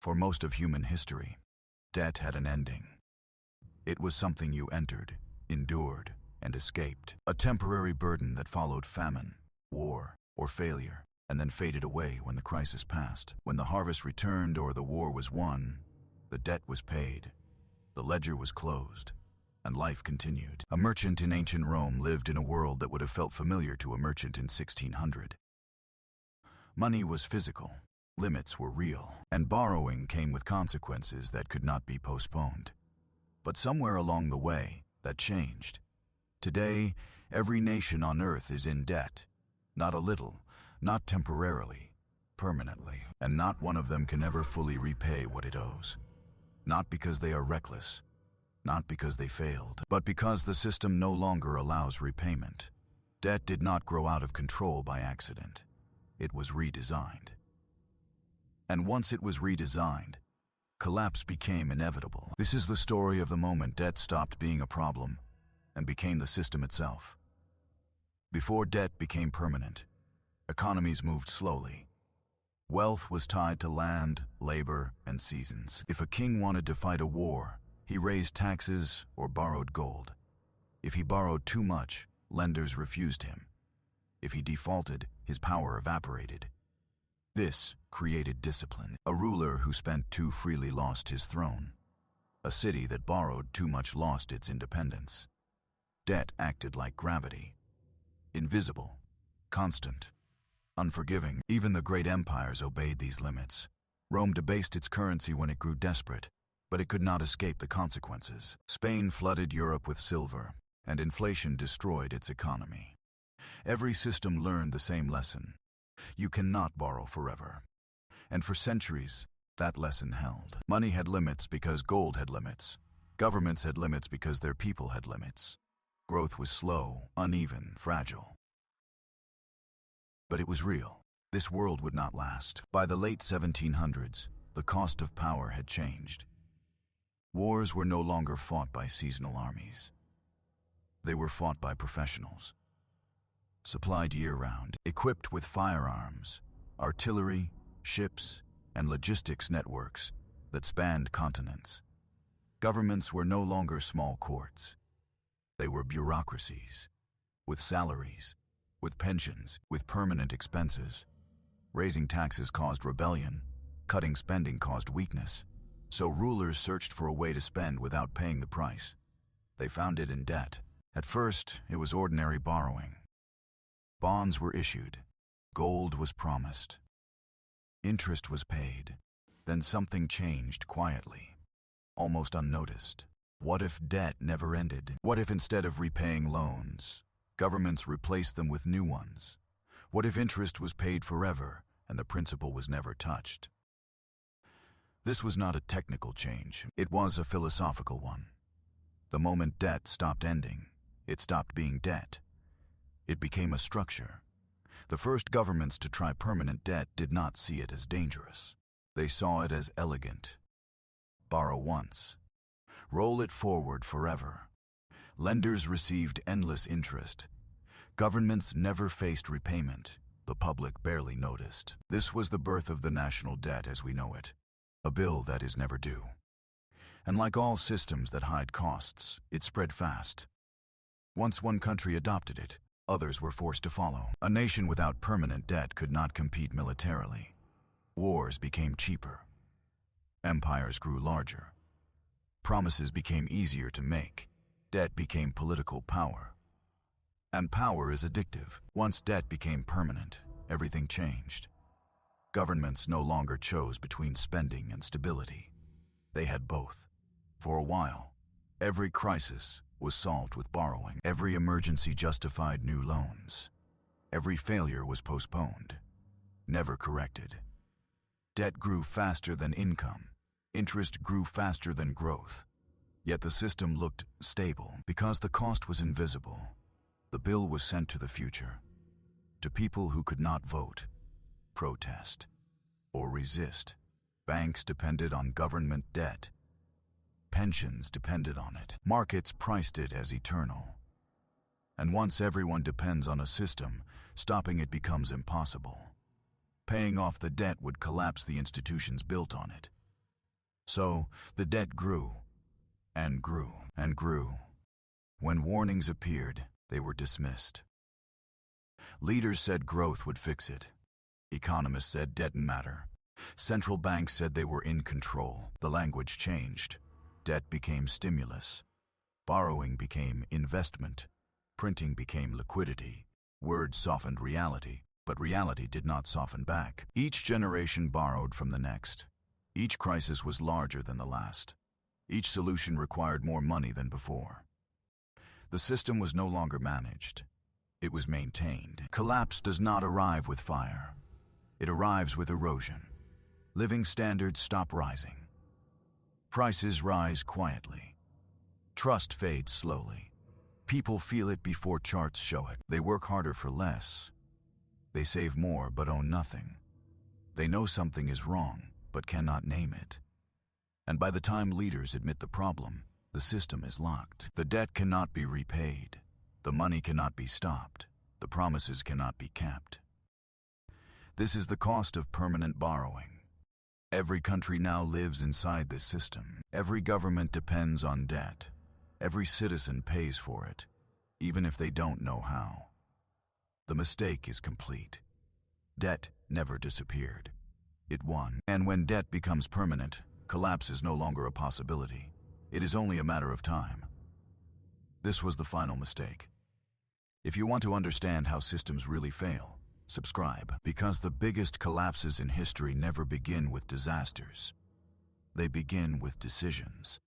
For most of human history, debt had an ending. It was something you entered, endured, and escaped. A temporary burden that followed famine, war, or failure, and then faded away when the crisis passed. When the harvest returned or the war was won, the debt was paid, the ledger was closed, and life continued. A merchant in ancient Rome lived in a world that would have felt familiar to a merchant in 1600. Money was physical, limits were real, and borrowing came with consequences that could not be postponed. But somewhere along the way, that changed. Today, every nation on earth is in debt. Not a little, not temporarily, permanently. And not one of them can ever fully repay what it owes. Not because they are reckless, not because they failed, but because the system no longer allows repayment. Debt did not grow out of control by accident. It was redesigned. And once it was redesigned, collapse became inevitable. This is the story of the moment debt stopped being a problem and became the system itself. Before debt became permanent, economies moved slowly. Wealth was tied to land, labor, and seasons. If a king wanted to fight a war, he raised taxes or borrowed gold. If he borrowed too much, lenders refused him. If he defaulted, his power evaporated. This created discipline. A ruler who spent too freely lost his throne. A city that borrowed too much lost its independence. Debt acted like gravity. Invisible, constant, unforgiving. Even the great empires obeyed these limits. Rome debased its currency when it grew desperate, but it could not escape the consequences. Spain flooded Europe with silver, and inflation destroyed its economy. Every system learned the same lesson. You cannot borrow forever. And for centuries, that lesson held. Money had limits because gold had limits. Governments had limits because their people had limits. Growth was slow, uneven, fragile. But it was real. This world would not last. By the late 1700s, the cost of power had changed. Wars were no longer fought by seasonal armies. They were fought by professionals. Supplied year-round, equipped with firearms, artillery, ships, and logistics networks that spanned continents. Governments were no longer small courts. They were bureaucracies, with salaries, with pensions, with permanent expenses. Raising taxes caused rebellion, cutting spending caused weakness. So rulers searched for a way to spend without paying the price. They found it in debt. At first, it was ordinary borrowing. Bonds were issued. Gold was promised. Interest was paid. Then something changed quietly, almost unnoticed. What if debt never ended? What if instead of repaying loans, governments replaced them with new ones? What if interest was paid forever and the principal was never touched? This was not a technical change. It was a philosophical one. The moment debt stopped ending, it stopped being debt. It became a structure. The first governments to try permanent debt did not see it as dangerous. They saw it as elegant. Borrow once. Roll it forward forever. Lenders received endless interest. Governments never faced repayment. The public barely noticed. This was the birth of the national debt as we know it. A bill that is never due. And like all systems that hide costs, it spread fast. Once one country adopted it, others were forced to follow. A nation without permanent debt could not compete militarily. Wars became cheaper. Empires grew larger. Promises became easier to make. Debt became political power. And power is addictive. Once debt became permanent, everything changed. Governments no longer chose between spending and stability. They had both. For a while, every crisis was solved with borrowing. Every emergency justified new loans. Every failure was postponed, never corrected. Debt grew faster than income. Interest grew faster than growth. Yet the system looked stable because the cost was invisible. The bill was sent to the future, to people who could not vote, protest, or resist. Banks depended on government debt. Pensions depended on it. Markets priced it as eternal. And once everyone depends on a system, stopping it becomes impossible. Paying off the debt would collapse the institutions built on it. So the debt grew, and grew, and grew. When warnings appeared, they were dismissed. Leaders said growth would fix it. Economists said debt didn't matter. Central banks said they were in control. The language changed. Debt became stimulus. Borrowing became investment. Printing became liquidity. Words softened reality, but reality did not soften back. Each generation borrowed from the next. Each crisis was larger than the last. Each solution required more money than before. The system was no longer managed. It was maintained. Collapse does not arrive with fire. It arrives with erosion. Living standards stop rising. Prices rise quietly. Trust fades slowly. People feel it before charts show it. They work harder for less. They save more but own nothing. They know something is wrong but cannot name it. And by the time leaders admit the problem, the system is locked. The debt cannot be repaid. The money cannot be stopped. The promises cannot be kept. This is the cost of permanent borrowing. Every country now lives inside this system. Every government depends on debt. Every citizen pays for it, even if they don't know how. The mistake is complete. Debt never disappeared. It won. And when debt becomes permanent, collapse is no longer a possibility. It is only a matter of time. This was the final mistake. If you want to understand how systems really fail, subscribe, because the biggest collapses in history never begin with disasters. They begin with decisions.